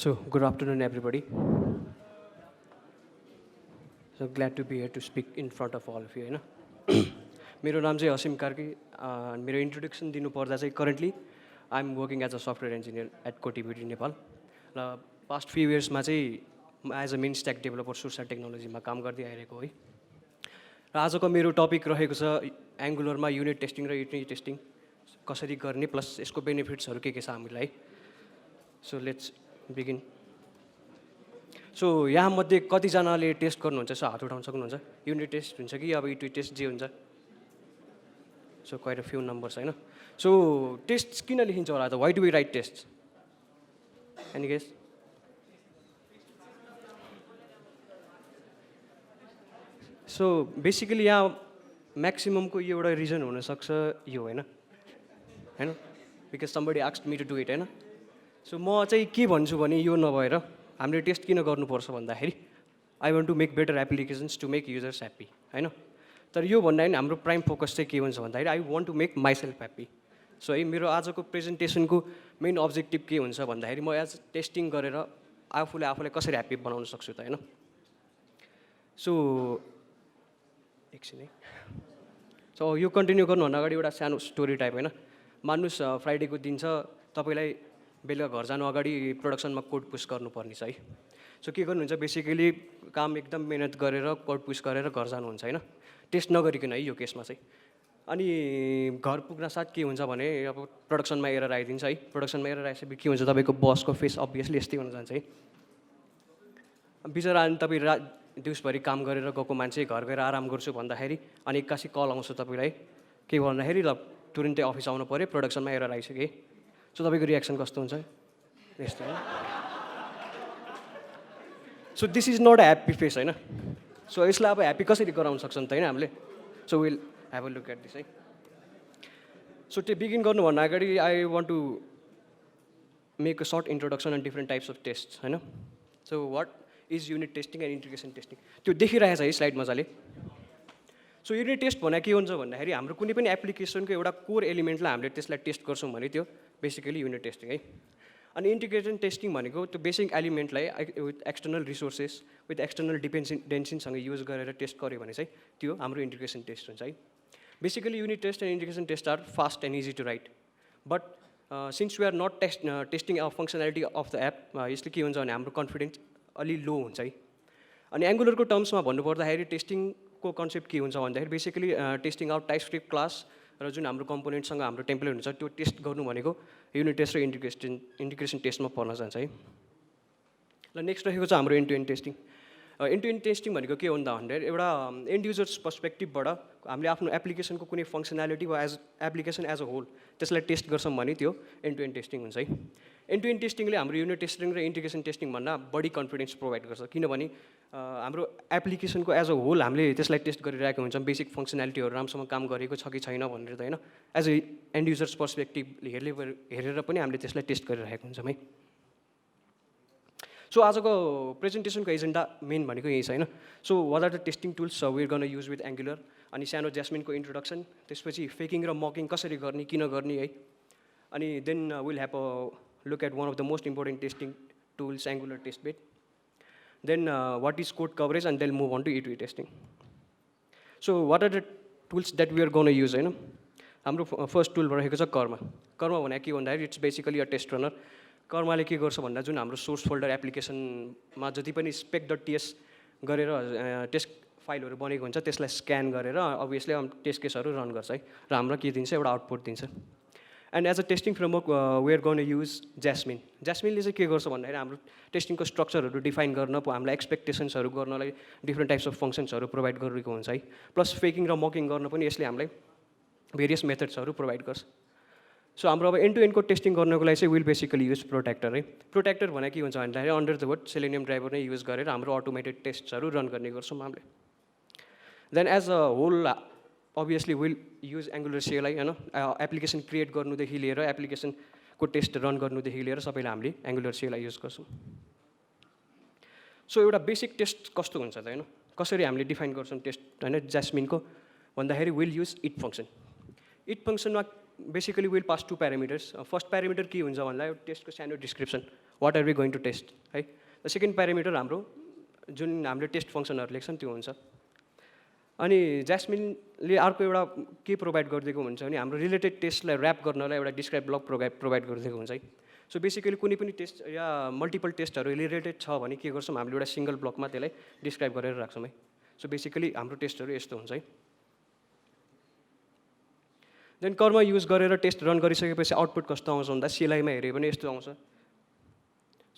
So, good afternoon, everybody. So glad to be here to speak in front of all of you. मेरो नाम चाहिँ असिम कार्की मेरो introduction दिनुपर्दा चाहिँ currently I am working as a software engineer at Cotiviti Nepal र past few इयर्समा चाहिँ as a MEAN stack developer source टेक्नोलोजीमा काम गर्दै आइरहेको है र आजको मेरो टपिक रहेको छ एङ्गुलरमा युनिट टेस्टिङ र E2E टेस्टिङ कसरी गर्ने प्लस यसको बेनिफिट्सहरू के छ हामीलाई सो लेट्स बिगिन सो यहाँमध्ये कतिजनाले टेस्ट गर्नुहुन्छ सो हात उठाउन सक्नुहुन्छ युनिट टेस्ट हुन्छ कि अब E2E टेस्ट जे हुन्छ so quite a few numbers होइन सो टेस्ट किन लेखिन्छ होला त why do we write test any guess so basically यहाँ म्याक्सिममको यो एउटा रिजन हुनसक्छ यो होइन होइन because somebody asked me to do it होइन सो म चाहिँ के भन्छु भने यो नभएर हामीले टेस्ट किन गर्नुपर्छ भन्दाखेरि I want to make better applications to make users happy होइन तर यो भन्दा पनि हाम्रो प्राइम फोकस चाहिँ के हुन्छ भन्दाखेरि I want to make myself happy so है मेरो आजको प्रेजेन्टेसनको मेन अब्जेक्टिभ के हुन्छ भन्दाखेरि म एज टेस्टिङ गरेर आफूलाई कसरी ह्याप्पी बनाउन सक्छु त होइन सो एकछिन है सो यो कन्टिन्यू गर्नुभन्दा अगाडि एउटा सानो स्टोरी टाइप होइन मान्नुहोस् फ्राइडेको दिन छ तपाईँलाई बेलुका घर जानु अगाडि प्रोडक्सनमा कोड पुस गर्नुपर्ने छ है सो के गर्नुहुन्छ बेसिकली काम एकदम मिहिनेत गरेर कोड पुस गरेर घर जानुहुन्छ होइन टेस्ट नगरिकन है यो केसमा चाहिँ अनि घर पुग्न साथ के हुन्छ भने अब प्रोडक्सनमा एरर आइदिन्छ है प्रोडक्सनमा एरर आइसकेपछि के हुन्छ तपाईँको बसको फेस अभियसली यस्तै हुन जान्छ है बिचरा अनि तपाईँ दिउँसभरि काम गरेर गएको मान्छे घर गएर आराम गर्छु भन्दाखेरि अनि एक्कासी कल आउँछ तपाईँलाई के भन्दाखेरि ल तुरुन्तै अफिस आउनु पऱ्यो प्रोडक्सनमा एरर आइसक्यो सो तपाईँको रियाक्सन कस्तो हुन्छ यस्तो हो so this is not a happy face होइन सो यसलाई अब ह्याप्पी कसरी गराउन सक्छौँ त होइन हामीले so will have a look at this है सो त्यो बिगिन गर्नुभन्दा अगाडि I want to make a short introduction and different types of test होइन so what is unit testing and integration testing त्यो देखिरहेको छ है स्लाइड मजाले सो युनिट टेस्ट भनेको के हुन्छ भन्दाखेरि हाम्रो कुनै पनि एप्लिकेसनको एउटा कोर एलिमेन्टलाई हामीले त्यसलाई टेस्ट गर्छौँ भने त्यो बेसिकली युनिट टेस्टिङ है अनि इन्टिग्रेसन टेस्टिङ भनेको त्यो बेसिक एलिमेन्टलाई with external resources with external डिपेन्डेन्सीसँग युज गरेर टेस्ट गऱ्यो भने चाहिँ त्यो हाम्रो इन्टिग्रेसन टेस्ट हुन्छ है basically unit test and integration test are fast and easy to write but since we are not testing a functionality of the app यसले के हुन्छ भने हाम्रो कन्फिडेन्स अलि लो हुन्छ है अनि एङ्गुलरको टर्म्समा भन्नुपर्दाखेरि टेस्टिङको कन्सेप्ट के हुन्छ भन्दाखेरि basically testing out TypeScript class र जुन हाम्रो कम्पोनेन्टसँग हाम्रो टेम्प्लेट हुन्छ त्यो टेस्ट गर्नु भनेको युनिट टेस्ट र इन्टिग्रेसन टेस्टमा पर्न जान्छ है ल नेक्स्ट रहेको छ हाम्रो end to end testing end to end testing भनेको के हो भन्दाखेरि एउटा एन्ड युजर्स पर्सपेक्टिभबाट हामीले आफ्नो एप्लिकेसनको कुनै फङ्सनालिटी वा एप्लिकेसन एज अ होल त्यसलाई टेस्ट गर्छौँ भने त्यो एन्ड टु एन्ड टेस्टिङ हुन्छ है एन्ड टु एन्ड टेस्टिङले हाम्रो युनिट टेस्टिङ र इन्टिग्रेसन टेस्टिङभन्दा बढी कन्फिडेन्स प्रोभाइड गर्छ किनभने हाम्रो एप्लिकेसनको एज अ होल हामीले त्यसलाई टेस्ट गरिरहेको हुन्छौँ बेसिक फङ्सनालिटीहरू राम्रोसँग काम गरेको छ कि छैन भनेर त होइन as a end users perspective हेरेर पनि हामीले त्यसलाई टेस्ट गरिरहेको हुन्छौँ है सो आजको प्रेजेन्टेसनको एजेन्डा मेन भनेको यही छ होइन so what are the testing tools where गर्न युज विथ एङ्गुलर अनि सानो ज्यास्मिनको इन्ट्रोडक्सन त्यसपछि फेकिङ र मकिङ कसरी गर्ने किन गर्ने है अनि then will have a look at one of the most important testing tools Angular test bed then what is code coverage and then move on to E2E testing so what are the tools that we are gonna use होइन हाम्रो first tool रहेको छ कर्म भनेको के भन्दाखेरि it's basically a test runner कर्मले के गर्छ भन्दा जुन हाम्रो सोर्स फोल्डर एप्लिकेसनमा जति पनि spec.ts गरेर टेस्ट फाइलहरू बनेको हुन्छ त्यसलाई स्क्यान गरेर अभियसली टेस्ट केसहरू रन गर्छ है र हाम्रो के दिन्छ एउटा आउटपुट दिन्छ and as a testing framework we are gonna use ज्यास्मिनले चाहिँ के गर्छ भन्दाखेरि हाम्रो टेस्टिङको स्ट्रक्चरहरू डिफाइन गर्न हामीलाई एक्सपेक्टेसन्सहरू गर्नलाई डिफ्रेन्ट टाइप्स अफ फङ्सन्सहरू प्रोभाइड गरेको हुन्छ है प्लस फेकिङ र मकिङ गर्न पनि यसले हामीलाई भेरियस मेथड्सहरू प्रोभाइड गर्छ सो हाम्रो अब एन्ड टु एन्डको टेस्टिङ गर्नको लागि चाहिँ विल बेसिकली युज प्रोटेक्टर है प्रोटेक्टर भनेको के हुन्छ भन्दाखेरि under the word Selenium driver नै युज गरेर हाम्रो अटोमेटेड टेस्टहरू रन गर्ने गर्छौँ हामीले then as a whole obviously will use Angular CLI होइन एप्लिकेसन क्रिएट गर्नुदेखि लिएर एप्लिकेसनको टेस्ट रन गर्नुदेखि लिएर सबैलाई हामीले एङ्गुलर CLI युज गर्छौँ सो एउटा बेसिक टेस्ट कस्तो हुन्छ त होइन कसरी हामीले डिफाइन गर्छौँ टेस्ट होइन ज्यास्मिनको भन्दाखेरि will use it function it फङ्सनमा basically will pass 2 parameters. First parameter के हुन्छ भन्दा टेस्टको सानो description, what are we going to test है. सेकेन्ड प्यारामिटर हाम्रो जुन हामीले टेस्ट फङ्सनहरू लेख्छौँ त्यो हुन्छ. अनि ज्यास्मिनले अर्को एउटा के प्रोभाइड गरिदिएको हुन्छ भने हाम्रो रिलेटेड टेस्टलाई ऱ्याप गर्नलाई एउटा डिस्क्राइब ब्लक प्रोभाइड गरिदिएको हुन्छ है. सो बेसिकली कुनै पनि टेस्ट या मल्टिपल टेस्टहरू रिलेटेड छ भने के गर्छौँ हामीले एउटा सिङ्गल ब्लकमा त्यसलाई डिस्क्राइब गरेर राख्छौँ है. सो बेसिकली हाम्रो टेस्टहरू यस्तो हुन्छ है. देन कर्म युज गरेर टेस्ट रन गरिसकेपछि आउटपुट कस्तो आउँछ भन्दा सिलाइमा हेऱ्यो भने यस्तो आउँछ.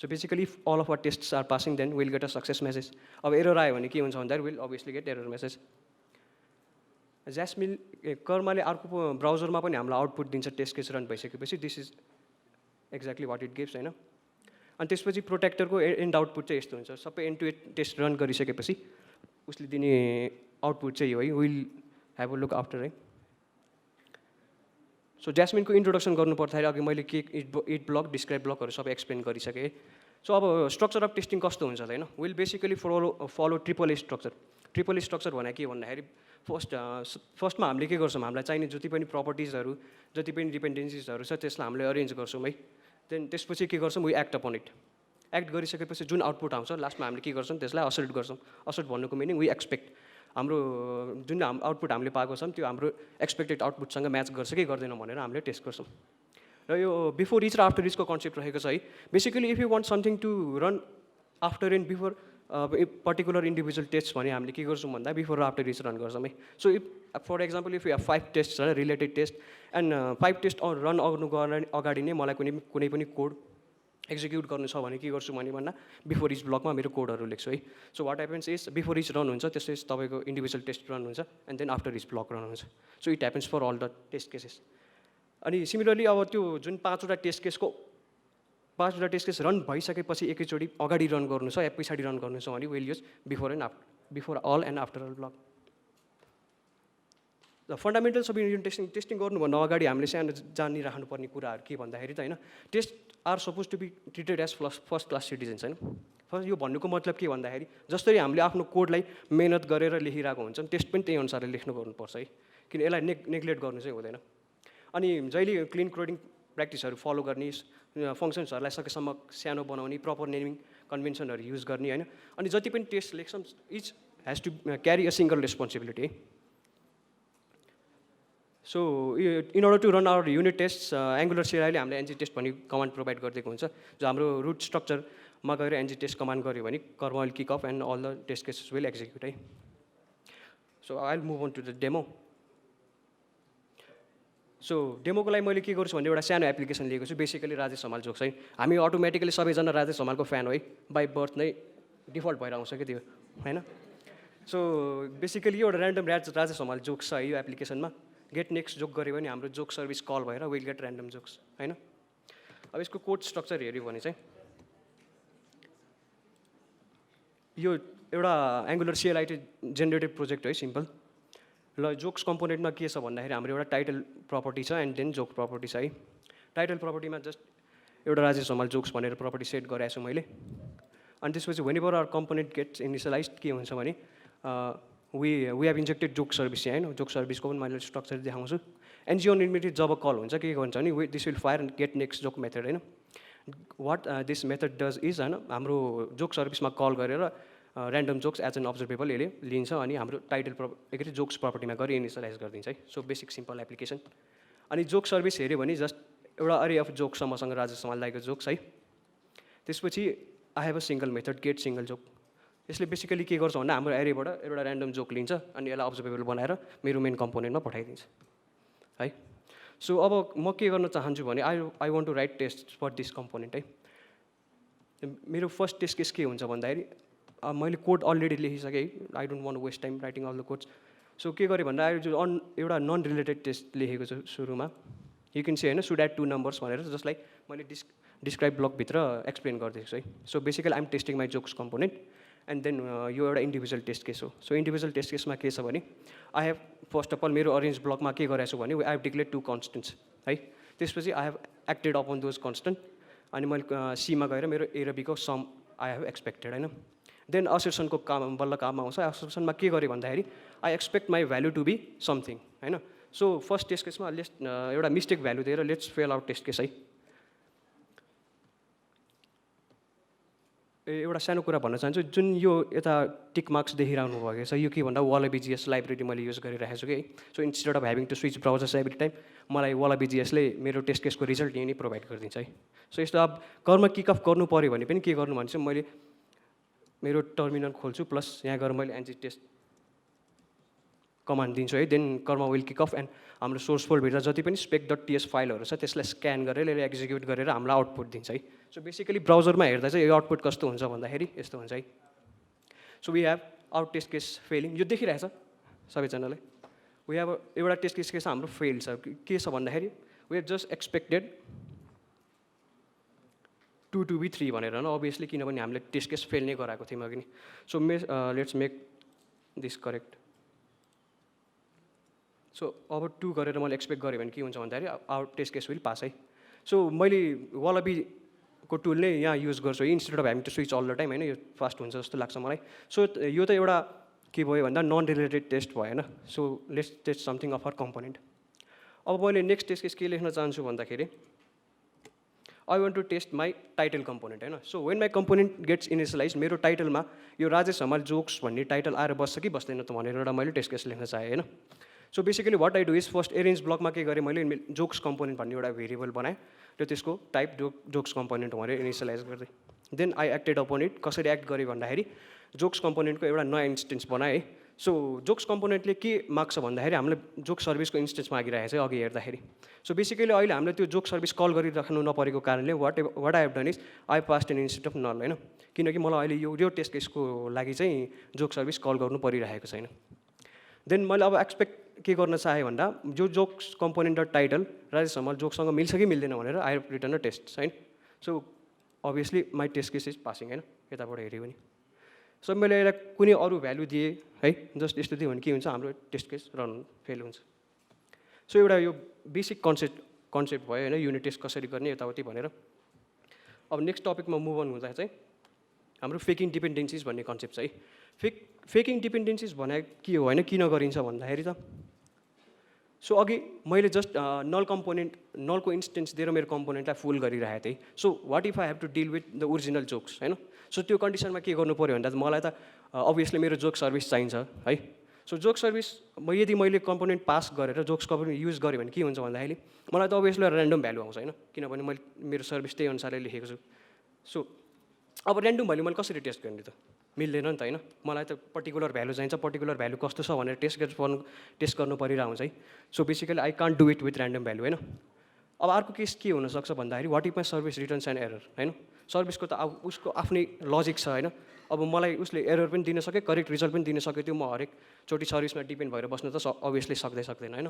So basically all of our tests are passing then will get a success message. अब एरर आयो भने के हुन्छ भन्दाखेरि will obviously get error message. Jasmine कर्मले अर्को ब्राउजरमा पनि हामीलाई आउटपुट दिन्छ टेस्ट केस रन भइसकेपछि. This is exactly what it gives होइन. अनि त्यसपछि प्रोटेक्टरको एन्ड आउटपुट चाहिँ यस्तो हुन्छ. सबै end to end test run गरिसकेपछि उसले दिने आउटपुट चाहिँ यो है, will have a look after है. सो ज्यास्मिनको इन्ट्रोडक्सन गर्नु पर्दाखेरि अघि मैले के इट ब्लक डिस्क्राइब ब्लकहरू सबै एक्सप्लेन गरिसकेँ. सो अब स्ट्रक्चर अफ टेस्टिङ कस्तो हुन्छ होइन. Will basically follow triple A structure. Triple A structure भने के भन्दाखेरि फर्स्टमा हामीले के गर्छौँ, हामीलाई चाहिने जति पनि प्रपर्टिजहरू जति पनि डिपेन्डेन्सिजहरू छ त्यसलाई हामीले अरेन्ज गर्छौँ है. देन त्यसपछि के गर्छौँ, we act upon it. Act गरिसकेपछि जुन आउटपुट आउँछ लास्टमा हामीले के गर्छौँ त्यसलाई असल्ट गर्छौँ. असल्ट भन्नुको मिनिङ वी एक्सपेक्ट हाम्रो जुन आउटपुट हामीले पाएको छौँ त्यो हाम्रो एक्सपेक्टेड आउटपुटसँग म्याच गर्छ कि गर्दैन भनेर हामीले टेस्ट गर्छौँ. र यो बिफोर इच र आफ्टर इचको कन्सेप्ट रहेको छ है. Basically if you want something to run after and before particular individual test भने हामीले के गर्छौँ भन्दा बिफोर र आफ्टर इच रन गर्छौँ है. So if for example if you have 5 test छ related test and 5 test run गर्नु अगाडि नै मलाई कुनै पनि कोड एक्जिक्युट गर्नु छ भने के गर्छु भन्दा बिफोर इच ब्लकमा मेरो कोडहरू लेख्छु है. So what happens is before each run हुन्छ त्यसपछि तपाईँको इन्डिभिजुअल टेस्ट रन हुन्छ and then after each block run हुन्छ. So it happens for all the test cases. अनि सिमिलरली अब त्यो जुन 5वटा टेस्ट केस रन भइसकेपछि एकैचोटि अगाडि रन गर्नु छ या पछाडि रन गर्नु छ भने will use before all and after all block. The fundamentals of unit testing गर्नुभन्दा अगाडि हामीले सानो जानिराख्नुपर्ने कुराहरू के भन्दाखेरि त होइन, test are suppose to be treated as first class citizens होइन. फर्स्ट यो भन्नुको मतलब के भन्दाखेरि जसरी हामीले आफ्नो कोडलाई मेहनत गरेर लेखिरहेको हुन्छौँ टेस्ट पनि त्यही अनुसारले लेख्नु गर्नुपर्छ है. किन यसलाई नेग्लेक्ट गर्नु चाहिँ हुँदैन. अनि जहिले क्लिन कोडिङ प्र्याक्टिसहरू फलो गर्ने, फङ्सन्सहरूलाई सकेसम्म सानो बनाउने, प्रपर नेमिङ कन्भेन्सनहरू युज गर्ने होइन. अनि जति पनि टेस्ट लेख्छौँ each has to carry a single responsibility है. So in order to run our unit test Angular सिआईले हामीले एनजी टेस्ट भन्ने कमान्ड प्रोभाइड गरिदिएको हुन्छ. जो हाम्रो रुट स्ट्रक्चरमा गएर एनजी टेस्ट कमान्ड गऱ्यो भने Karma will kick off and all the test cases will execute है. So I will move on to the demo. So डेमोको लागि मैले के गर्छु भने एउटा सानो एप्लिकेसन लिएको छु. बेसिकली राजेश हमाल जोक्स है. हामी अटोमेटिकली सबैजना राजेश हमालको फ्यान हो है. बाई बर्थ नै डिफल्ट भएर आउँछ कि त्यो होइन. सो बेसिकली एउटा ऱ्यान्डम राजेश हमाल जोक्स छ है यो एप्लिकेसनमा. गेट नेक्स्ट जोक गऱ्यो भने हाम्रो जोक सर्भिस कल भएर विल गेट ऱ्यान्डम जोक्स होइन. अब यसको कोड स्ट्रक्चर हेऱ्यो भने चाहिँ यो एउटा एङ्गुलर सिएलआइटी जेनेरेटेड प्रोजेक्ट है, सिम्पल. ल जोक्स कम्पोनेन्टमा के छ भन्दाखेरि हाम्रो एउटा टाइटल प्रपर्टी छ एन्ड देन जोक प्रपर्टी छ है. टाइटल प्रपर्टीमा जस्ट एउटा राजेश हमाल जोक्स भनेर प्रपर्टी सेट गरेको छु मैले. अनि त्यसपछि whenever our component gets initialise के हुन्छ भने we have injected joke service होइन. जोक सर्भिसको पनि मैले स्ट्रक्चर देखाउँछु. एनजिओ अनलिमिटेड जब कल हुन्छ के भन्छ भने this will fire get next joke method होइन. What this method does is होइन, हाम्रो जोक सर्भिसमा कल गरेर random jokes as an observable यसले लिन्छ अनि हाम्रो टाइटल जोक्स प्रपर्टीमा गरी इनिसियलाइज गरिदिन्छ है. So basic simple application. अनि जोक सर्भिस हेऱ्यो भने जस्ट एउटा अरे अफ जोक्स मसँग राजेश हमाल लागेको जोक्स है. त्यसपछि I have a single method get single joke. यसले बेसिकली के गर्छ भन्दा हाम्रो एरेबाट एउटा ऱ्यान्डम जोक लिन्छ अनि यसलाई अब्जर्भेबल बनाएर मेरो मेन कम्पोनेन्टमा पठाइदिन्छ है. सो अब म के गर्न चाहन्छु भने I want to write test for this component है. मेरो फर्स्ट टेस्ट केस के हुन्छ भन्दाखेरि मैले कोड अलरेडी लेखिसकेँ. I don't want waste time writing all the codes. So के गरेँ भन्दा एउटा नन रिलेटेड टेस्ट लेखेको छु सुरुमा. यु क्यान सी होइन सुड एड 2 नम्बर्स भनेर जसलाई मैले डिस्क्राइब ब्लकभित्र एक्सप्लेन गरिदिएको छु है. So basically I'm testing my jokes component and then यो एउटा इन्डिभिजुअल टेस्ट केस हो. सो इन्डिभिजुअल टेस्ट केसमा के छ भने I have first of all मेरो अरेन्ज ब्लकमा के गरेको छु भने आई हेभ डिक्लेयर 2 कन्सटेन्ट्स है. त्यसपछि I have acted upon those constant अनि मैले सीमा गएर मेरो ए र बीको सम आई हेभ एक्सपेक्टेड होइन. देन असर्सनको काम बल्ल काममा आउँछ. असर्सनमा के गरेँ भन्दाखेरि I expect my value to be something होइन. सो फर्स्ट टेस्ट केसमा एउटा मिस्टेक भ्यालु दिएर let's fail out test case है। एउटा सानो कुरा भन्न चाहन्छु, जुन यो यता टिक मार्क्स देखिरहनु भएको छ, यो के भन्दा वालाबिजिएस लाइब्रेरी मैले युज गरिरहेको छु कि है। So instead of having to switch browsers every time, मलाई वालाबिजिएसले मेरो टेस्ट केसको रिजल्ट यही नै प्रोभाइड गरिदिन्छ है। सो यस्तो अब कर्म किक अफ गर्नु पऱ्यो भने पनि के गर्नु भने चाहिँ मैले मेरो टर्मिनल खोल्छु प्लस यहाँ गएर मैले एनजी टेस्ट कमान्ड दिन्छु है, देन कर्म विल किक अफ एन्ड हाम्रो सोर्स फोल्डभित्र जति पनि spec.ts फाइलहरू छ त्यसलाई स्क्यान गरेर यसले एक्जिक्युट गरेर हामीलाई आउटपुट दिन्छ है। सो बेसिकली ब्राउजरमा हेर्दा चाहिँ यो आउटपुट कस्तो हुन्छ भन्दाखेरि यस्तो हुन्छ है। So we have our test case failing, यो देखिरहेछ सबैजनालाई। वी हेभ एउटा टेस्ट केस हाम्रो फेल छ, के छ भन्दाखेरि we have just expected 2 to be 3 भनेर न, अभियसली किनभने हामीले टेस्ट केस फेल नै गराएको थियौँ अघि नि। So let's make this correct. So अब 2 गरेर मैले एक्सपेक्ट गरेँ भने के हुन्छ भन्दाखेरि our test case will pass है। सो मैले वालाबीको टुल नै यहाँ युज गर्छु है, instead of having to switch all the time होइन, यो फास्ट हुन्छ जस्तो लाग्छ मलाई। सो यो त एउटा के भयो भन्दा नन रिलेटेड टेस्ट भयो होइन। So let's test something of our component. अब मैले नेक्स्ट टेस्ट केस के लेख्न चाहन्छु भन्दाखेरि I want to test my title component होइन। So when my component gets initialise, मेरो टाइटलमा यो राजेश हमाल जोक्स भन्ने टाइटल आएर बस्छ कि बस्दैन त भनेर एउटा मैले टेस्ट केस लेख्न चाहेँ होइन। So basically what I do is first arrange ब्लकमा के गरेँ मैले जोक्स कम्पोनेन्ट भन्ने एउटा भेरिएबल बनाएँ र त्यसको टाइप जोक्स कम्पोनेन्ट भनेर इनिसियलाइज गर्दै then I acted upon it. कसरी एक्ट गरेँ भन्दाखेरि जोक्स कम्पोनेन्टको एउटा नयाँ इन्स्टेन्स बनाएँ है। सो जोक्स कम्पोनेन्टले के माग्छ भन्दाखेरि हामीले जोक सर्भिसको इन्स्टेन्स मागिरहेको छ अघि हेर्दाखेरि। सो बेसिकली अहिले हामीले त्यो जोक सर्भिस कल गरिराख्नु नपरेको कारणले what I have done is I passed an instead of null होइन, किनकि मलाई अहिले यो टेस्ट केसको लागि चाहिँ जोक सर्भिस कल गर्नु परिरहेको छैन। देन मैले अब एक्सपेक्ट के गर्न चाहेँ भन्दा जो जोक्स कम्पोनेन्ट र टाइटल राजेश हमाल जोकसँग मिल्छ कि मिल्दैन भनेर I have return a test होइन। So obviously my test case is passing होइन, यताबाट हेऱ्यो भने। सो मैले यसलाई कुनै अरू भ्यालु दिएँ है, जस्ट यस्तो दियो भने के हुन्छ हाम्रो टेस्ट केस रन फेल हुन्छ। सो एउटा यो बेसिक कन्सेप्ट भयो होइन, युनिट टेस्ट कसरी गर्ने यताउति भनेर। अब नेक्स्ट टपिकमा मुभ अन हुँदा चाहिँ हाम्रो फेकिङ डिपेन्डेन्सिज भन्ने कन्सेप्ट छ है। फेकिङ डिपेन्डेन्सिज भने के हो होइन, किन गरिन्छ भन्दाखेरि त सो अघि मैले जस्ट नल नलको इन्स्टेन्स दिएर मेरो कम्पोनेन्टलाई फुल गरिरहेको थिएँ। So what if I have to deal with the original jokes होइन। सो त्यो कन्डिसनमा के गर्नु पऱ्यो भन्दा मलाई त अभियसली मेरो जोक सर्भिस चाहिन्छ है। सो जोक सर्भिस यदि मैले कम्पोनेन्ट पास गरेर जोक्स कम्पोनेन्ट युज गरेँ भने के हुन्छ भन्दाखेरि मलाई त अभियसली ऱ्यान्डम भ्यालु आउँछ होइन, किनभने मैले मेरो सर्भिस त्यही अनुसारले लेखेको छु। सो अब ऱ्यान्डम भ्यालु मैले कसरी टेस्ट गर्ने त, मिल्दैन नि त होइन। मलाई त पर्टिकुलर भ्यालु चाहिन्छ, पर्टिकुलर भ्यालु कस्तो छ भनेर टेस्ट गर्नु परिरहेको हुन्छ है। So basically I can't do it with random value होइन। अब अर्को केस के हुनसक्छ भन्दाखेरि what if my service returns an error होइन। सर्भिसको त अब उसको आफ्नै लजिक छ होइन। अब मलाई उसले एरर पनि दिन सक्यो, करेक्ट रिजल्ट पनि दिन सक्यो, त्यो म हरेकचोटि सर्भिसमा डिपेन्ड भएर बस्नु त अभियसली सक्दैन होइन।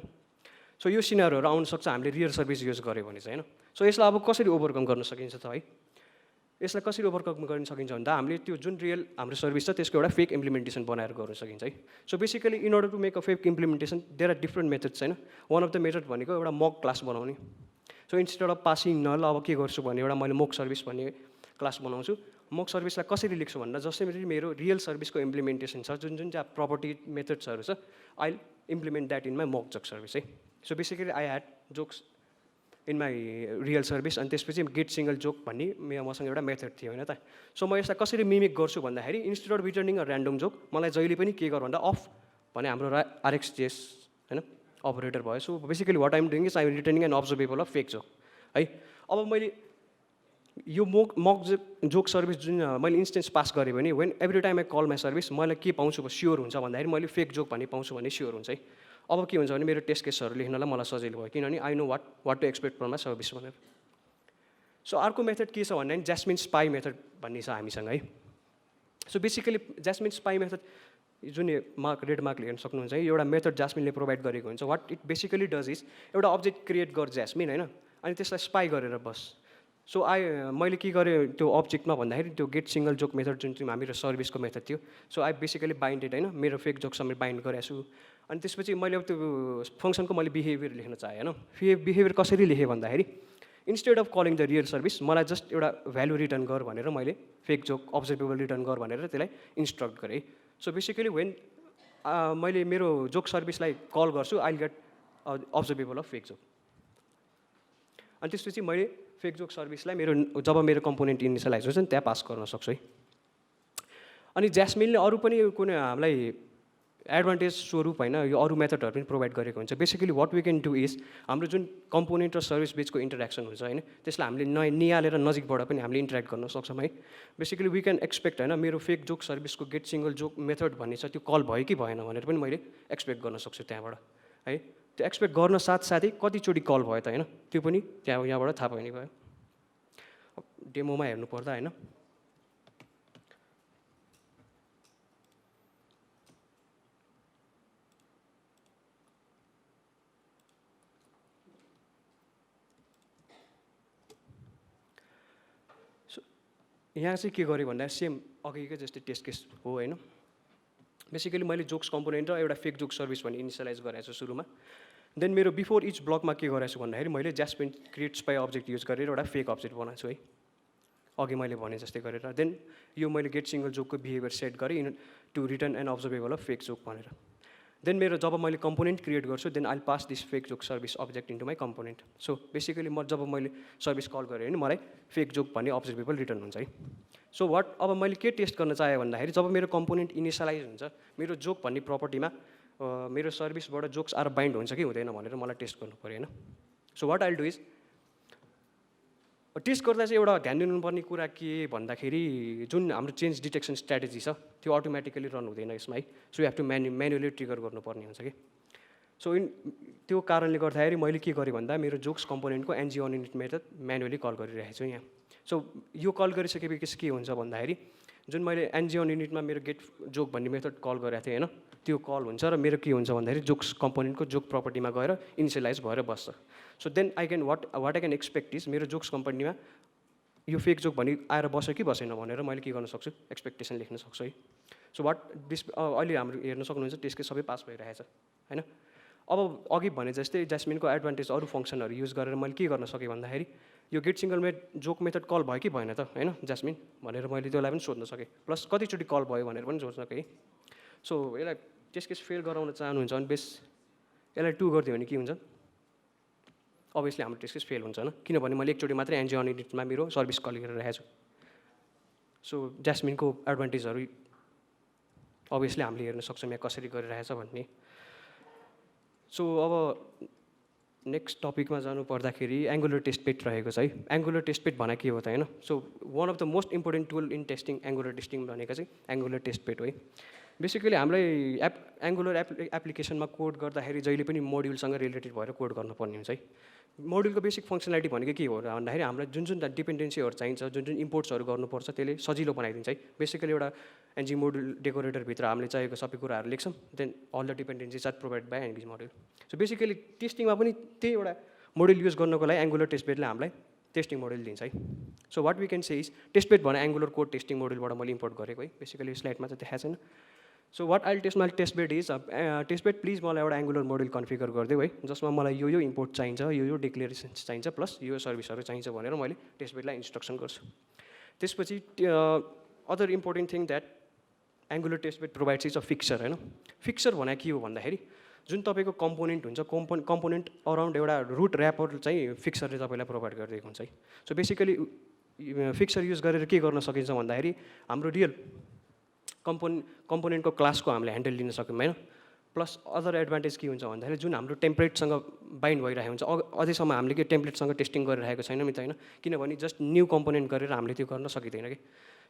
सो यो सिनारीहरू आउन सक्छ हामीले रियल सर्भिस युज गऱ्यो भने चाहिँ होइन। सो यसलाई अब कसरी ओभरकम गर्न सकिन्छ त है। यसलाई कसरी ओभरकम गर्न सकिन्छ भन्दा हामीले त्यो जुन रियल हाम्रो सर्भिस छ त्यसको एउटा फेक इम्प्लिमेन्टेसन बनाएर गर्न सकिन्छ है। So basically in order to make a fake implementation there are different methods होइन। वान अफ द मेथड भनेको एउटा मक क्लास बनाउने। So instead of passing null अब के गर्छु भने एउटा मैले मोक सर्भिस भन्ने क्लास बनाउँछु। मोक सर्भिसलाई कसरी लेख्छु भन्दा जसरी मेरो रियल सर्भिसको इम्प्लिमेन्टेसन छ, जुन चाहिँ प्रपर्टी मेथड्सहरू छ, I implement that in my mock joke service है। So basically I had jokes in my real service अनि त्यसपछि गेट सिङ्गल जोक भन्ने मसँग एउटा मेथड थियो होइन त। सो म यसलाई कसरी मिमिक गर्छु भन्दाखेरि instead of returning a random joke मलाई जहिले पनि के गर भन्दा अफ भने हाम्रो आरएक्सजेएस होइन अपरेटर भयो। So basically what I'm doing is I'm returning an observable of fake joke है। अब मैले यो मक जोक सर्भिस जुन मैले इन्स्टेन्स पास गरेँ भने when every time I call my service मैले के पाउँछु स्योर हुन्छ भन्दाखेरि मैले फेक जोक भन्ने पाउँछु भन्ने स्योर हुन्छ है। अब के हुन्छ भने मेरो टेस्ट केसहरू लेख्नलाई मलाई सजिलो भयो, किनभने I know what to expect from my service भनेर। सो अर्को मेथड के छ भन्दाखेरि ज्यास्मिन स्पाई मेथड भन्ने छ हामीसँग है। So basically Jasmine spy method जुन रेड मार्कले हेर्न सक्नुहुन्छ है, एउटा मेथड ज्यास्मिनले प्रोभाइड गरेको हुन्छ। What it basically does is एउटा अब्जेक्ट क्रिएट गर ज्यास्मिन होइन, अनि त्यसलाई स्पाई गरेर बस। सो मैले के गरेँ त्यो अब्जेक्टमा भन्दाखेरि त्यो गेट सिङ्गल जोक मेथड जुन चाहिँ हाम्रो सर्भिसको मेथड थियो। सो आई बेसिकली बाइन्डेड होइन, मेरो फेक जोकसँग बाइन्ड गरेको छु। अनि त्यसपछि मैले अब त्यो फङ्सनको मैले बिहेभियर लेख्न चाहेँ होइन। बिहेभियर कसरी लेखेँ भन्दाखेरि instead of calling the real service मलाई जस्ट एउटा भ्यालु रिटर्न गर भनेर मैले फेक जोक अब्जर्भेबल रिटर्न गर भनेर त्यसलाई इन्स्ट्रक्ट गरेँ। सो बेसिकली वेन मैले मेरो जोक सर्भिसलाई कल गर्छु I get observable of fake joke. अनि त्यसपछि मैले फेक जोक सर्भिसलाई जब मेरो कम्पोनेन्ट इनिसियलाइज हुन्छ नि त्यहाँ पास गर्न सक्छु है। अनि ज्यास्मिनले अरू पनि कुनै हामीलाई एडभान्टेज स्वरूप होइन यो अरू मेथडहरू पनि प्रोभाइड गरेको हुन्छ। Basically what we can do is हाम्रो जुन कम्पोनेन्ट र सर्भिस बिचको इन्टरेक्सन हुन्छ होइन त्यसलाई हामीले निहालेर नजिकबाट पनि हामीले इन्टरेक्ट गर्न सक्छौँ है। बेसिकली वी क्यान एक्सपेक्ट होइन मेरो फेक जोक सर्भिसको गेट सिङ्गल जोक मेथड भन्ने छ त्यो कल भयो कि भएन भनेर पनि मैले एक्सपेक्ट गर्न सक्छु त्यहाँबाट है। त्यो एक्सपेक्ट गर्न साथसाथै कतिचोटि कल भयो त होइन त्यो पनि यहाँबाट थाहा पाउने भयो। डेमोमा हेर्नु पर्दा होइन यहाँ चाहिँ के गरेँ भन्दा सेम अघिकै जस्तै टेस्ट केस हो होइन। बेसिकली मैले जोक्स कम्पोनेन्ट र एउटा फेक जोक सर्भिस भन्ने इनिसियलाइज गराएको छु सुरुमा। देन मेरो बिफोर इच ब्लकमा के गराएको छु भन्दाखेरि मैले Jasmine creates by object use गरेर एउटा फेक अब्जेक्ट बनाएको छु है अघि मैले भने जस्तै गरेर। देन यो मैले गेट सिङ्गल जोकको बिहेभियर सेट गरेँ to return and observable of fake joke भनेर। देन मेरो जब मैले कम्पोनेन्ट क्रिएट गर्छु then I pass this fake joke service object into my component. So basically जब मैले सर्भिस कल गरेँ भने मलाई फेक जोक भन्ने अब्जर्भेबल रिटर्न हुन्छ है। सो अब मैले के टेस्ट गर्न चाहेँ भन्दाखेरि जब मेरो कम्पोनेन्ट इनिसियलाइज हुन्छ मेरो जोक भन्ने प्रपर्टीमा मेरो सर्भिसबाट जोक्स आर बाइन्ड हुन्छ कि हुँदैन भनेर मलाई टेस्ट गर्नु पऱ्यो होइन। So what I'll do is test गर्दा चाहिँ एउटा ध्यान दिनुपर्ने कुरा के भन्दाखेरि जुन हाम्रो चेन्ज डिटेक्सन स्ट्राटेजी छ त्यो अटोमेटिकली रन हुँदैन यसमा है। So you have to manually trigger गर्नुपर्ने हुन्छ कि। सो त्यो कारणले गर्दाखेरि मैले के गरेँ भन्दा मेरो जोक्स कम्पोनेन्टको NG on unit method manually call गरिरहेको छु यहाँ। सो यो कल गरिसकेपछि के हुन्छ भन्दाखेरि जुन मैले एनजी अन युनिटमा मेरो गेट जोक भन्ने मेथड कल गरेको थिएँ होइन त्यो कल हुन्छ र मेरो के हुन्छ भन्दाखेरि जोक्स कम्पोनेन्टको जोक प्रपर्टीमा गएर इनिसियलाइज भएर बस्छ। So then I can what I can expect is मेरो जोक्स कम्पनीमा यो फेक जोक भन्ने आएर बस्यो कि बसेन भनेर मैले के गर्न सक्छु एक्सपेक्टेसन लेख्न सक्छु है। सो अहिले हाम्रो हेर्न सक्नुहुन्छ त्यसकै सबै पास भइरहेछ होइन। अब अघि भने जस्तै ज्यास्मिनको एडभान्टेज अरू फङ्सनहरू युज गरेर मैले के गर्न सकेँ भन्दाखेरि यो get single joke method call भयो कि भएन त होइन ज्यास्मिन भनेर मैले त्यसलाई पनि सोध्न सकेँ प्लस कतिचोटि कल भयो भनेर पनि सोध्न सकेँ। सो यसलाई टेस्ट केस फेल गराउन चाहनुहुन्छ भने यसलाई 2 गरिदियो भने के हुन्छ अभियसली हाम्रो टेस्ट केस फेल हुन्छ होइन किनभने मैले एकचोटि मात्रै एनजी अन युनिटमा मेरो सर्भिस कल गरिरहेको छु। सो ज्यास्मिनको एडभान्टेजहरू अभियसली हामीले हेर्न सक्छौँ यहाँ कसरी गरिरहेछ भन्ने। सो अब नेक्स्ट टपिकमा जानु पर्दाखेरि एङ्गुलर टेस्ट बेड रहेको छ है। एङ्गुलर टेस्ट बेड भनेको के हो त होइन। So one of the most important tool in testing angular testing भनेको चाहिँ एङ्गुलर टेस्ट बेड हो है। बेसिकली हामीलाई एङ्गुलर एप्लिकेसनमा कोड गर्दाखेरि जहिले पनि मोड्युलसँग रिलेटेड भएर कोड गर्नुपर्ने हुन्छ है। मोड्युलको बेसिक फङ्सनालिटी भनेको के हो भन्दाखेरि हामीलाई जुन जुन डिपेन्डेन्सीहरू चाहिन्छ जुन जुन इम्पोर्ट्सहरू गर्नुपर्छ त्यसले सजिलो बनाइदिन्छ है। बेसिकली एउटा एनजी मोड्युल डेकोरेटरभित्र हामीले चाहिएको सबै कुराहरू लेख्छौँ then all the dependencies are provide by NG module. So basically टेस्टिङमा पनि त्यही एउटा मोड्युल युज गर्नको लागि एङ्गुलर टेस्ट बेडले हामीलाई टेस्टिङ मोड्युल दिन्छ है। So what we can say is test bed भने एङ्गुलर कोड टेस्टिङ मोड्युलबाट मैले इम्पोर्ट गरेको है। बेसिकली स्लाइडमा चाहिँ देखाएको छैन। So what I'll test my test bed is test bed please मलाई एउटा एङ्गुलर मोड्युल कन्फिगर गरिदियो है जसमा मलाई यो इम्पोर्ट चाहिन्छ यो डिक्लेरेसन्स चाहिन्छ प्लस यो सर्भिसहरू चाहिन्छ भनेर मैले टेस्ट बेडलाई इन्स्ट्रक्सन गर्छु। त्यसपछि other important thing that Angular test bed provides is a fixture होइन। फिक्सर भनेको के हो भन्दाखेरि जुन तपाईँको कम्पोनेन्ट हुन्छ कम्पोनेन्ट अराउन्ड एउटा रुट ऱ्यापर चाहिँ फिक्सरले तपाईँलाई प्रोभाइड गरिदिएको हुन्छ है। सो बेसिकली फिक्सर युज गरेर के गर्न सकिन्छ भन्दाखेरि हाम्रो रियल कम्पोनेन्टको क्लासको हामीले ह्यान्डल लिन सक्यौँ होइन। प्लस अदर एडभान्टेज के हुन्छ भन्दाखेरि जुन हाम्रो टेम्प्लेटसँग बाइन्ड भइरहेको हुन्छ अझैसम्म हामीले के टेम्प्लेटसँग टेस्टिङ गरिरहेको छैनौँ नि त होइन किनभने जस्ट न्यू कम्पोनेन्ट गरेर हामीले त्यो गर्न सकिँदैन कि।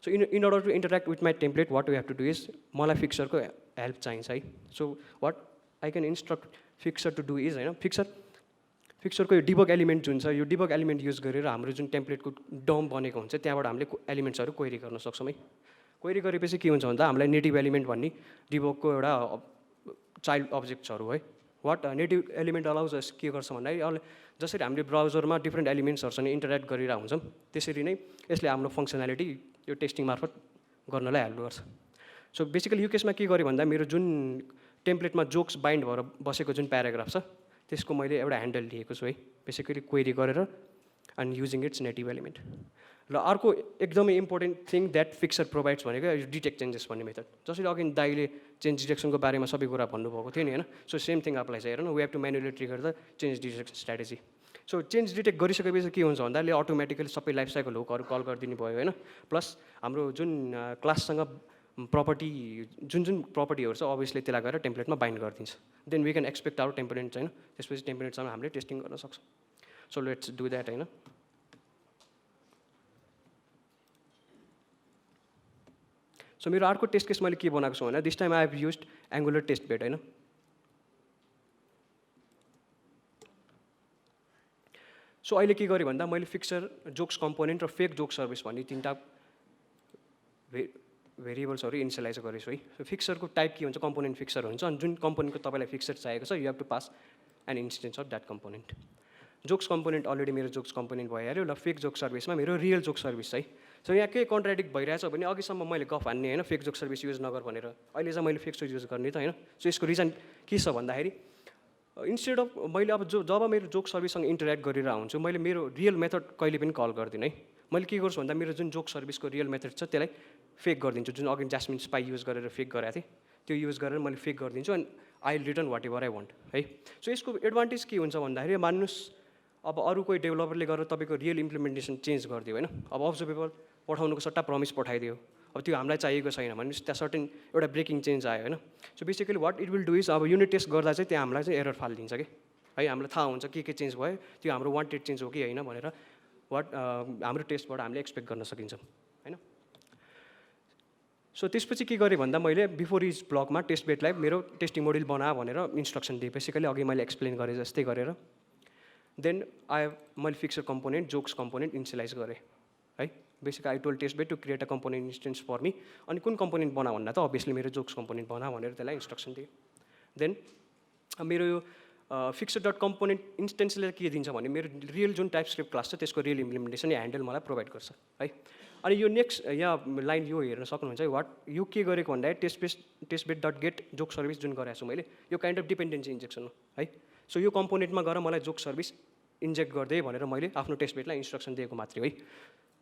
So in order to interact with my template what we have to do is मलाई फिक्सरको हेल्प चाहिन्छ है। So what I can instruct fixture to do is होइन फिक्सरको यो डिबग एलिमेन्ट जुन छ यो डिबग एलिमेन्ट युज गरेर हाम्रो जुन टेम्प्लेटको डम बनेको हुन्छ त्यहाँबाट हामीले एलिमेन्ट्सहरू क्वेरी गर्न सक्छौँ है। क्वेरी गरेपछि के हुन्छ भन्दा हामीलाई नेटिभ एलिमेन्ट भन्ने डिबगको एउटा चाइल्ड अब्जेक्ट्सहरू है। What native element allows us के गर्छ भन्दाखेरि जसरी हामीले ब्राउजरमा डिफ्रेन्ट एलिमेन्ट्सहरूसँग इन्टरेक्ट गरिरहेको हुन्छौँ त्यसरी नै यसले हाम्रो फङ्सनालिटी यो टेस्टिङ मार्फत गर्नलाई हेल्प गर्छ। सो बेसिकली यो केसमा के गरेँ भन्दा मेरो जुन टेम्प्लेटमा जोक्स बाइन्ड भएर बसेको जुन प्याराग्राफ छ त्यसको मैले एउटा ह्यान्डल लिएको छु है बेसिकली क्वेरी गरेर and using it's native element. ल अर्को एकदमै important thing that fixer provides भनेको डिटेक्ट चेन्जेस भन्ने मेथड। जसरी अघि दाइले चेन्ज डिटेक्सनको बारेमा सबै कुरा भन्नुभएको थियो नि होइन, सो सेम थिङ अप्लाई छ। हेर न, we have to manually trigger the change detection strategy. So change detect गरिसकेपछि के हुन्छ भन्दा अहिले अटोमेटिकली सबै लाइफ साइकल हुकहरू कल गरिदिनु भयो होइन। प्लस हाम्रो जुन क्लाससँग प्रपर्टी जुन प्रपर्टीहरू छ अभियसली त्यसलाई गएर टेम्प्लेटमा बाइन्ड गरिदिन्छ। Then we can expect our template होइन, त्यसपछि टेम्प्लेटसँग हामीले टेस्टिङ गर्न सक्छौँ। सो लेट्स डु द्याट होइन। सो मेरो अर्को टेस्ट केस मैले के बनाएको छु भने this time I have used Angular test bed होइन। सो अहिले के गरेँ भन्दा मैले फिक्सर, जोक्स कम्पोनेन्ट र फेक जोक सर्भिस भन्ने तिनवटा भेरिएबल्सहरू इनिसियलाइज गरेछु है। सो फिक्सरको टाइप के हुन्छ, कम्पोनेन्ट फिक्सर हुन्छ, अनि जुन कम्पोनेन्टको तपाईँलाई फिक्सर चाहिएको छ you have to pass an instance of that component. Jokes component already मेरो जोक्स कम्पोनेन्ट भइहाल्यो। ल फेक जोक सर्भिसमा मेरो रियल जोक सर्भिस है। सो यहाँ के कन्ट्राडिक्ट भइरहेछ भने अघिसम्म मैले गफ हान्ने होइन फेक जोक सर्भिस युज नगर भनेर, अहिले चाहिँ मैले फेक जोक युज गर्ने त होइन। सो यसको रिजन के छ भन्दाखेरि इन्स्टेड अफ मैले अब जब मेरो जोक सर्भिससँग इन्टरेक्ट गरेर हुन्छु मैले मेरो रियल मेथड कहिले पनि कल गर्दिनँ है। मैले के गर्छु भन्दा मेरो जुन जोक सर्भिसको रियल मेथड छ त्यसलाई फेक गरिदिन्छु। जुन अघि जास्मिन स्पाई युज गरेर फेक गरेको थिएँ त्यो युज गरेर मैले फेक गरिदिन्छु and I return whatever I want है। सो यसको एडभान्टेज के हुन्छ भन्दाखेरि मान्नुहोस् अब अरू कोही डेभलपरले गरेर तपाईँको रियल इम्प्लिमेन्टेसन चेन्ज गरिदियो होइन, अब अब्जर्भेबल पठाउनुको सट्टा प्रमिस पठाइदियो, अब त्यो हामीलाई चाहिएको छैन भनेपछि त्यहाँ सर्टेन एउटा ब्रेकिङ चेन्ज आयो होइन। So basically what it will do is अब युनिट टेस्ट गर्दा चाहिँ त्यहाँ हामीलाई चाहिँ एरर फालिदिन्छ कि है, हामीलाई थाहा हुन्छ के चेन्ज भयो, त्यो हाम्रो वान्टेड चेन्ज हो कि होइन भनेर हाम्रो टेस्टबाट हामीले एक्सपेक्ट गर्न सकिन्छ होइन। सो त्यसपछि के गरेँ भन्दा मैले बिफोर इज ब्लकमा टेस्ट बेडलाई मेरो टेस्टिङ मोड्युल बना भनेर इन्स्ट्रक्सन दिएँ, बेसिकली अघि मैले एक्सप्लेन गरेँ जस्तै गरेर। देन मैले fixture component jokes component initialize गरेँ है। Basically I told test bed to create a component instance for me. अनि कुन कम्पोनेन्ट बना भन्दा त अभियसली मेरो जोक्स कम्पोनेन्ट बना भनेर त्यसलाई इन्स्ट्रक्सन दिएँ। देन मेरो यो फिक्सर डट कम्पोनेन्ट इन्स्टेन्सले के दिन्छ भने मेरो रियल जुन टाइप स्क्रिप्ट क्लास छ त्यसको रियल इम्प्लिमेन्टेसन या ह्यान्डल मलाई प्रोभाइड गर्छ है। अनि यो नेक्स्ट यहाँ लाइन यो हेर्न सक्नुहुन्छ है, वाट यो के गरेको भन्दाखेरि test bed dot get joke service जुन गरेको छु मैले यो काइन्ड अफ डिपेन्डेन्सी इन्जेक्सन हो है। सो यो कम्पोनेन्टमा गएर मलाई जोक सर्भिस इन्जेक्ट गरिदिए भनेर मैले आफ्नो टेस्ट बेडलाई इन्स्ट्रक्सन दिएको मात्रै है।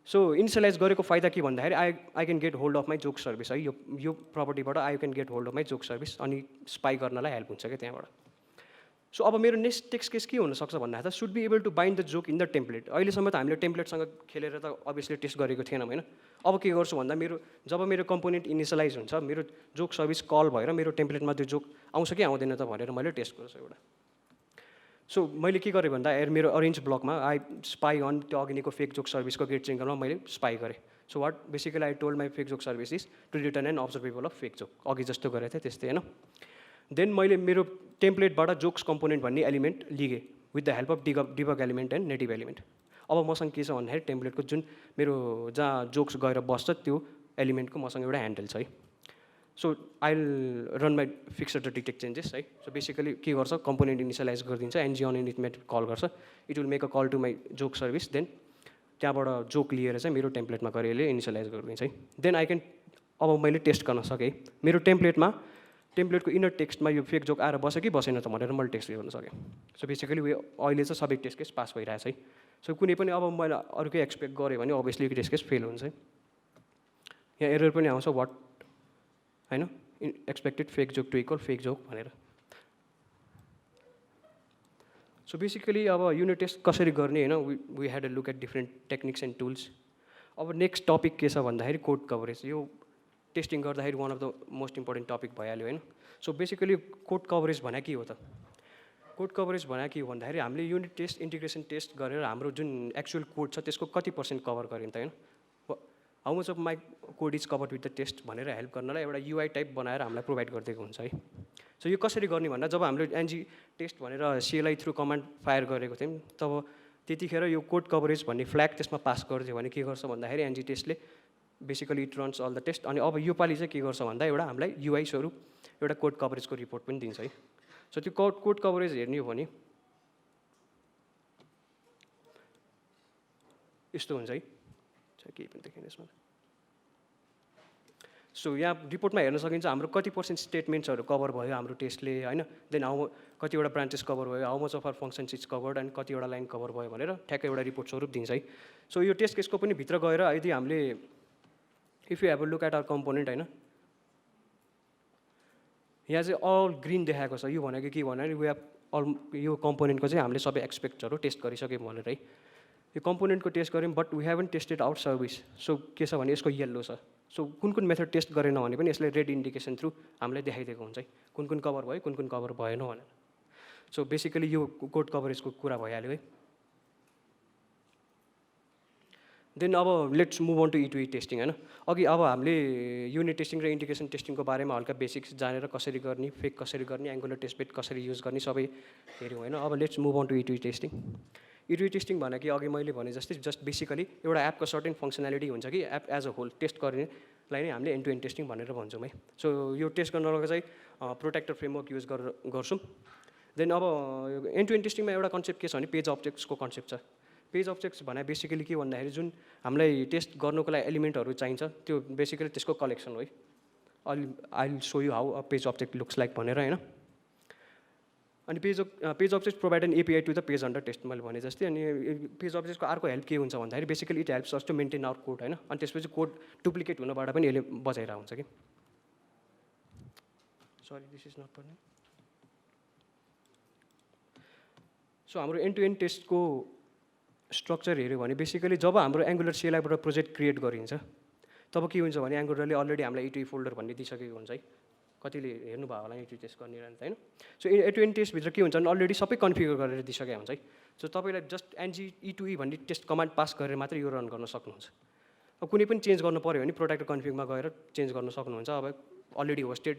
सो इनिसियलाइज गरेको फाइदा के भन्दाखेरि I can get hold of my joke service है। यो प्रपर्टीबाट I can get hold of my joke service अनि स्पाई गर्नलाई हेल्प हुन्छ क्या त्यहाँबाट। सो अब मेरो नेक्स्ट टेक्स्ट केस के हुनसक्छ भन्दाखेरि त should be able to bind the joke in the template. अहिलेसम्म त हामीले टेम्प्लेटसँग खेलेर त अभियसली टेस्ट गरेको थिएनौँ होइन। अब के गर्छु भन्दा जब मेरो कम्पोनेन्ट इनिसियलाइज हुन्छ मेरो जोक सर्भिस कल भएर मेरो टेम्प्लेटमा त्यो जोक आउँछ कि आउँदैन त भनेर मैले टेस्ट गर्छु एउटा। सो मैले के गरेँ भन्दा मेरो अरेन्ज ब्लकमा आई स्पाई अन त्यो अघिको फेक जोक सर्भिसको गेट सिङ्गलमा मैले स्पाई गरेँ। So what basically I told my fake joke service is to return an observable of fake joke, अघि जस्तो गरेको थिएँ त्यस्तै होइन। देन मैले मेरो टेम्प्लेटबाट जोक्स कम्पोनेन्ट भन्ने एलिमेन्ट लिगेँ with the help of debug element and native element. अब मसँग के छ भन्दाखेरि टेम्प्लेटको जुन मेरो जहाँ जोक्स गएर बस्छ त्यो एलिमेन्टको मसँग एउटा ह्यान्डल छ है। So I will run my fixture the detect changes है। सो बेसिकली के गर्छ कम्पोनेन्ट इनिसियलाइज गरिदिन्छ NG on init method call गर्छ, it will make a call to my joke service. Then त्यहाँबाट जोक लिएर चाहिँ मेरो टेम्प्लेटमा गएर यसले इनिसियलाइज गरिदिन्छ है। देन आई क्यान अब मैले टेस्ट गर्न सकेँ मेरो टेम्प्लेटको इनर टेक्स्टमा यो फेक जोक आएर बस्यो कि बसेन त भनेर मैले टेस्ट गर्न सकेँ। सो बेसिकली अहिले चाहिँ सबै टेस्ट केस पास भइरहेछ है। सो कुनै पनि अब मैले अर्कै एक्सपेक्ट गरेँ भने अभियसली टेस्ट केस फेल हुन्छ है। यहाँ एरर पनि आउँछ वाट होइन expected fake joke to equal fake joke भनेर। सो बेसिकली अब युनिट टेस्ट कसरी गर्ने होइन we had a look at different techniques and tools. अब नेक्स्ट टपिक के छ भन्दाखेरि कोड कभरेज। यो टेस्टिङ गर्दाखेरि one of the most important topic भइहाल्यो होइन। सो बेसिकली कोड कभरेज भने के हो त? कोड कभरेज भने के हो भन्दाखेरि हामीले युनिट टेस्ट इन्टिग्रेसन टेस्ट गरेर हाम्रो जुन एक्चुअल कोड छ त्यसको कति % कभर गरिन्छ होइन। How much of my code is covered with the test भनेर हेल्प गर्नलाई एउटा युआई टाइप बनाएर हामीलाई प्रोभाइड गरिदिएको हुन्छ है। सो यो कसरी गर्ने भन्दा जब हामीले एनजी टेस्ट भनेर सिएलआई थ्रु कमान्ड फायर गरेको थियौँ तब त्यतिखेर यो कोड कभरेज भन्ने फ्ल्याग त्यसमा पास गरिदियो भने के गर्छ भन्दाखेरि एनजी टेस्टले basically it runs all the test. अनि अब योपालि चाहिँ के गर्छ भन्दा एउटा हामीलाई युआई स्वरूप एउटा कोड कभरेजको रिपोर्ट पनि दिन्छ है। सो त्यो कोड कभरेज हेर्ने हो भने यस्तो हुन्छ है, केही पनि देखेन यसमा। सो यहाँ रिपोर्टमा हेर्न सकिन्छ हाम्रो कति % स्टेटमेन्ट्सहरू कभर भयो हाम्रो टेस्टले होइन, देन कतिवटा ब्रान्चेस कभर भयो, how much of our functions is covered and कतिवटा लाइन कभर भयो भनेर ठ्याक्कै एउटा रिपोर्ट स्वरूप दिन्छ है। सो यो टेस्ट केसको पनि भित्र गएर यदि हामीले if you have a look at our component होइन, यहाँ चाहिँ अल ग्रिन देखाएको छ। यो भनेको के भन्यो भने वी हेभ अल यो कम्पोनेन्टको चाहिँ हामीले सबै एक्सपेक्टहरू टेस्ट गरिसक्यौँ भनेर है। यो कम्पोनेन्टको टेस्ट गऱ्यौँ but we haven't tested out service. So के छ भने यसको येल्लो छ। सो कुन मेथड टेस्ट गरेन भने पनि यसले रेड इन्डिकेसन थ्रु हामीलाई देखाइदिएको हुन्छ है कुन कभर भयो कुन कभर भएन भनेर। सो बेसिकली यो कोड कभरेजको कुरा भइहाल्यो है। देन अब let's move on to E2E testing होइन। अघि अब हामीले युनिट टेस्टिङ र इन्डिकेसन टेस्टिङको बारेमा हल्का बेसिक्स जानेर कसरी गर्ने, फेक कसरी गर्ने, एङ्गुलर टेस्ट बेड कसरी युज गर्ने सबै हेऱ्यौँ होइन। अब let's move on to E2E testing. E2E testing भनेको अघि मैले भने जस्तै जस्ट बेसिकली एउटा एपको सर्टेन फङ्सनालिटी हुन्छ कि app as a whole test गर्नेलाई नै हामीले एन्ड टु एन्ड टेस्टिङ भनेर भन्छौँ है। सो यो टेस्ट गर्नको चाहिँ प्रोटेक्टर फ्रेमवर्क युज गर्छौँ। देन अब एन्ड टु एन्ड टेस्टिङमा एउटा कन्सेप्ट के छ भने पेज अब्जेक्ट्सको कन्सेप्ट छ। पेज अब्जेक्ट्स भने बेसिकली के भन्दाखेरि जुन हामीलाई टेस्ट गर्नुको लागि एलिमेन्टहरू चाहिन्छ त्यो बेसिकली त्यसको कलेक्सन हो है। I will show you how a page object looks like भनेर होइन। अनि page object provide an API to the page under test मैले भने जस्तै। अनि पेज अब्जेक्टको अर्को हेल्प के हुन्छ भन्दाखेरि basically it helps us to maintain our code होइन। अनि त्यसपछि कोड डुप्लिकेट हुनबाट पनि यसले बचाइरहेको हुन्छ कि। सरी दिस इज नट पर्ने। सो हाम्रो एन्ड टु एन्ड टेस्टको स्ट्रक्चर हेऱ्यो भने बेसिकली जब हाम्रो एङ्गुलर CLI-बाट प्रोजेक्ट क्रिएट गरिन्छ तब के हुन्छ भने एङ्गुलरले अलरेडी हामीलाई E2E फोल्डर भन्ने दिइसकेको हुन्छ है। कतिले हेर्नुभयो होला E2E टेस्ट गर्ने होइन। सो एन्ड टु एन्ड टेस्टभित्र के हुन्छ भने अलरेडी सबै कन्फिगर गरेर दिइसकेको हुन्छ है। सो तपाईँलाई जस्ट E2E भन्ने टेस्ट कमान्ड पास गरेर मात्रै यो रन गर्न सक्नुहुन्छ। अब कुनै पनि चेन्ज गर्नु पऱ्यो भने प्रोटेक्टर कन्फिगमा गएर चेन्ज गर्न सक्नुहुन्छ। अब अलरेडी होस्टेड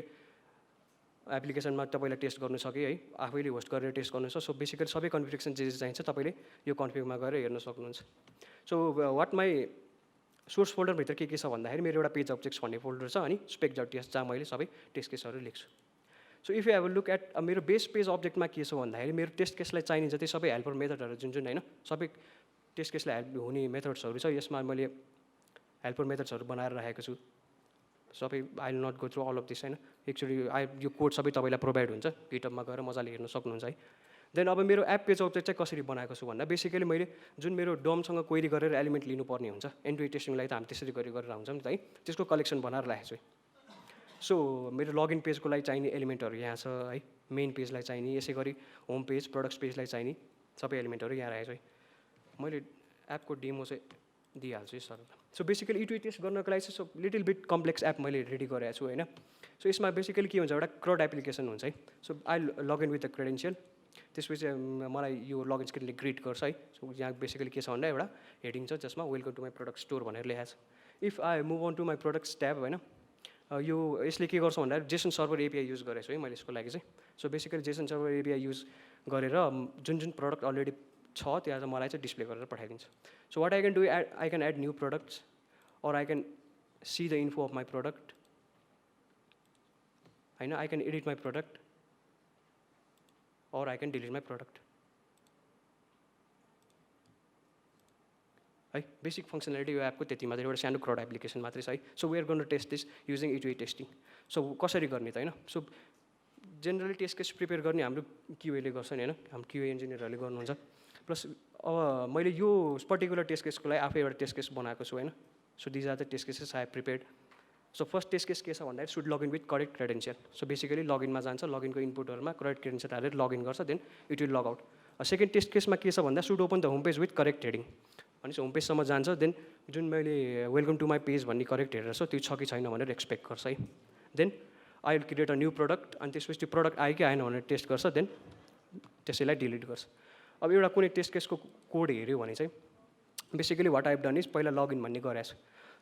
एप्लिकेसनमा तपाईँलाई टेस्ट गर्नु सक्यो है, आफैले होस्ट गरेर टेस्ट गर्नु छ। सो बेसिकली सबै कन्फिगरेसन जे चाहिन्छ तपाईँले यो कन्फिगमा गएर हेर्न सक्नुहुन्छ। सो वाट माई सोर्स फोल्डरभित्र के छ भन्दाखेरि मेरो एउटा पेज अब्जेक्ट्स भन्ने फोल्डर छ अनि spec.ts जहाँ मैले सबै टेस्ट केसहरू लेख्छु। So if you have a look at मेरो बेस पेज अब्जेक्टमा के छ भन्दाखेरि मेरो टेस्ट केसलाई चाहिने जति सबै हेल्पर मेथडहरू जुन होइन सबै टेस्ट केसलाई हेल्प हुने मेथड्सहरू छ। यसमा मैले हेल्पर मेथड्सहरू बनाएर राखेको छु सबै। I will not go through all of this होइन। एक्चुअली यो कोड सबै तपाईँलाई प्रोभाइड हुन्छ गिटहबमा गएर मजाले हेर्न सक्नुहुन्छ है। देन अब मेरो एप पेज अब्जेक्ट चाहिँ कसरी बनाएको छु भन्दा बेसिकली मैले जुन मेरो डोमसँग क्वेरी गरेर एलिमेन्ट लिनुपर्ने हुन्छ एन्ड टु एन्ड टेस्टिङलाई त हामी त्यसरी गरेर हुन्छौँ नि त है। त्यसको कलेक्सन बनाएर राखेको छु। सो मेरो लगइन पेजको लागि चाहिने एलिमेन्टहरू यहाँ छ है। मेन पेजलाई चाहिने, यसै गरी होम पेज प्रोडक्ट्स पेजलाई चाहिने सबै एलिमेन्टहरू यहाँ राखेको छु है। मैले एपको डेमो चाहिँ दिइहाल्छु है sir. So basically E2E test गर्नको लागि चाहिँ लिटिल बिट कम्प्लेक्स एप मैले रेडी गरेको छु होइन। सो यसमा बेसिकली के हुन्छ एउटा क्रड एप्लिकेसन हुन्छ है। So I login with the credential. त्यसपछि मलाई यो लगइन स्क्रिनले ग्रिट गर्छ है। सो यहाँ बेसिकली के छ भन्दा एउटा हेडिङ छ जसमा welcome to my product store भनेर लेखेको छ। If I move on to my products tab होइन, यो यसले के गर्छ भन्दा जेसन सर्भर एपिआई युज गरेको छु है मैले यसको लागि चाहिँ। So basically Jason server API use गरेर जुन प्रोडक्ट अलरेडी छ त्यहाँ चाहिँ मलाई चाहिँ डिस्प्ले गरेर पठाइदिन्छ। So what I can do I can add new products or I can see the info of my product. I know I can edit my product or I can delete my product. है basic functionality यो एपको त्यति मात्रै एउटा सानो क्रड application मात्रै छ है। So we are going to test this using E2E testing. So कसरी गर्ने त होइन। So generally test case prepare गर्ने हाम्रो QA ले गर्छ नि होइन, हाम्रो QA इन्जिनियरहरूले गर्नुहुन्छ। प्लस अब मैले यो पर्टिकुलर टेस्ट केसको लागि आफै एउटा टेस्ट केस बनाएको छु होइन। So these are the test cases I prepared. So first test case के छ भन्दाखेरि should login with correct credential. So basically लगइनमा जान्छ, लगइनको इनपुटहरूमा करेक्ट क्रेडेन्सियल हालेर लगइन गर्छ, then it will log out. Second test केसमा के छ भन्दा should open the home page with correct heading. अनि होम पेजसम्म जान्छ, देन जुन मैले वेलकम टु माई पेज भन्ने करेक्ट हेरेर छ त्यो छ कि छैन भनेर एक्सपेक्ट गर्छ है। Then I will create a new product. अनि त्यसपछि त्यो प्रोडक्ट आयो कि आएन भनेर टेस्ट गर्छ, देन त्यसैलाई डिलिट गर्छ। अब एउटा कुनै टेस्ट केसको कोड हेऱ्यो भने चाहिँ basically what I have done is पहिला लगइन भन्ने गरेको छु।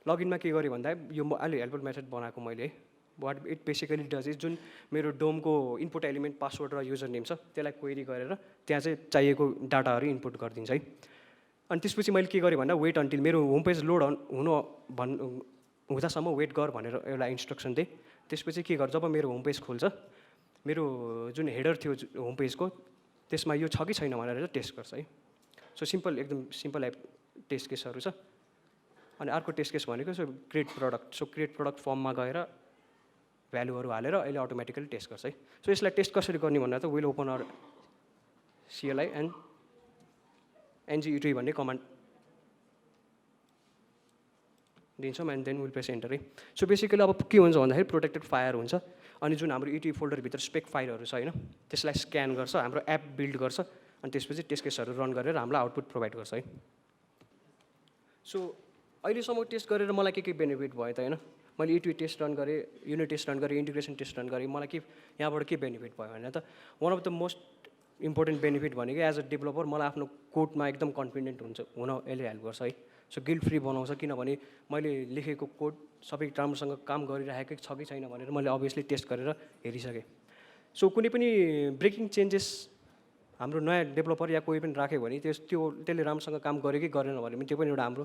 लगइनमा के गरेँ भन्दा यो अहिले हेल्पर मेथड बनाएको मैले है। What it basically does is जुन मेरो डोमको इनपुट एलिमेन्ट पासवर्ड र युजर नेम छ त्यसलाई क्वेरी गरेर त्यहाँ चाहिँ चाहिएको डाटाहरू इनपुट गरिदिन्छ है। अनि त्यसपछि मैले के गरेँ भन्दा वेट अन्टिल मेरो होम पेज लोड हुँदासम्म वेट गर भनेर एउटा इन्स्ट्रक्सन दिएँ। त्यसपछि के गर्छ जब मेरो होम पेज खोल्छ मेरो जुन हेडर थियो होम पेजको त्यसमा यो छ कि छैन भनेर टेस्ट गर्छ है। सो सिम्पल एकदम सिम्पल एप टेस्ट केसहरू छ। अनि अर्को टेस्ट केस भनेको so create product, so create product फर्ममा गएर भ्यालुहरू हालेर अहिले अटोमेटिकली टेस्ट गर्छ है। सो यसलाई टेस्ट कसरी गर्ने भन्दा त will open our CLI and ngE2E भन्ने कमान्ड दिन्छौँ and then will press enter है। सो बेसिकली अब के हुन्छ भन्दाखेरि प्रोटेक्टेड फायर हुन्छ, अनि जुन हाम्रो E2E फोल्डरभित्र स्पेक फाइलहरू छ होइन, त्यसलाई स्क्यान गर्छ, हाम्रो एप बिल्ड गर्छ, अनि त्यसपछि टेस्ट केसहरू रन गरेर हामीलाई आउटपुट प्रोभाइड गर्छ है। सो अहिलेसम्म टेस्ट गरेर मलाई के बेनिफिट भयो त होइन, मैले E2E टेस्ट रन गरेँ, युनिट टेस्ट रन गरेँ, इन्टिग्रेसन टेस्ट रन गरेँ, मलाई के यहाँबाट के बेनिफिट भयो भने त one of the most important benefit भनेको एज अ डेभलपर मलाई आफ्नो कोडमा एकदम कन्फिडेन्ट हुन यसले हेल्प गर्छ है। सो गिल्ट फ्री बनाउँछ, किनभने मैले लेखेको कोड सबै राम्रोसँग काम गरिरहेकै छ कि छैन भनेर मैले अभियसली टेस्ट गरेर हेरिसकेँ। सो कुनै पनि ब्रेकिङ चेन्जेस हाम्रो नयाँ डेभलपर या कोही पनि राख्यो भने त्यसले राम्रोसँग काम गर्यो कि गरेन भने त्यो पनि एउटा हाम्रो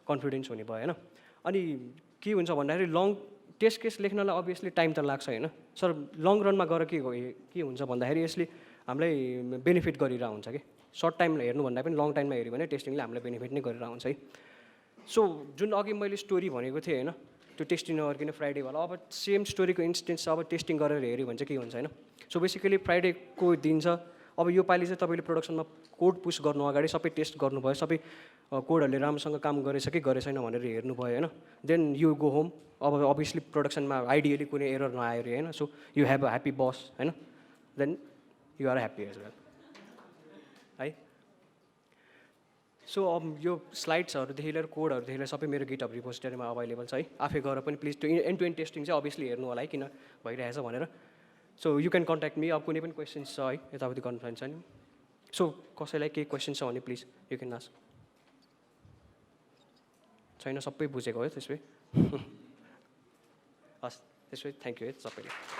कन्फिडेन्स हुने भयो होइन। अनि के हुन्छ भन्दाखेरि लङ टेस्ट केस लेख्नलाई अभियसली टाइम त लाग्छ होइन, सर लङ रनमा गएर के हुन्छ भन्दाखेरि यसले हामीलाई बेनिफिट गरिरहेको हुन्छ कि सर्ट टाइममा हेर्नु भन्दा पनि लङ टाइममा हेऱ्यो भने टेस्टिङले हामीलाई बेनिफिट नै गरिरहेको हुन्छ है। सो जुन अघि मैले स्टोरी भनेको थिएँ होइन, त्यो टेस्टिङ नगरिकन फ्राइडेवाला, अब सेम स्टोरीको इन्स्टेन्स अब टेस्टिङ गरेर हेऱ्यो भने चाहिँ के हुन्छ होइन। सो बेसिकली फ्राइडेको दिन छ, अब यो पालि चाहिँ तपाईँले प्रोडक्सनमा कोड पुस गर्नु अगाडि सबै टेस्ट गर्नुभयो, सबै कोडहरूले राम्रोसँग काम गरेछ कि गरेछ छैन भनेर हेर्नुभयो होइन, देन यु गो होम। अब अभियसली प्रोडक्सनमा आइडियली कुनै एरर नआयो अरे होइन, so you have a happy boss होइन, then you are happy as well है। सो अब यो स्लाइड्सहरूदेखि लिएर कोडहरूदेखि लिएर सबै मेरो गिटहब रिपोजिटरीमा अभाइलेबल छ है। आफै गएर पनि प्लिज त्यो एन्ड टु एन्ड टेस्टिङ चाहिँ अभियसली हेर्नु होला है, किन भइरहेछ भनेर। So you can contact me, अब कुनै पनि क्वेसन्स छ है यताउति कन्फरेन्स छ नि। सो कसैलाई केही क्वेसन्स छ भने प्लिज यु क्यान आस्क। छैन सबै बुझेको है त्यसै हस्, त्यसै थ्याङ्क यू है सबैले।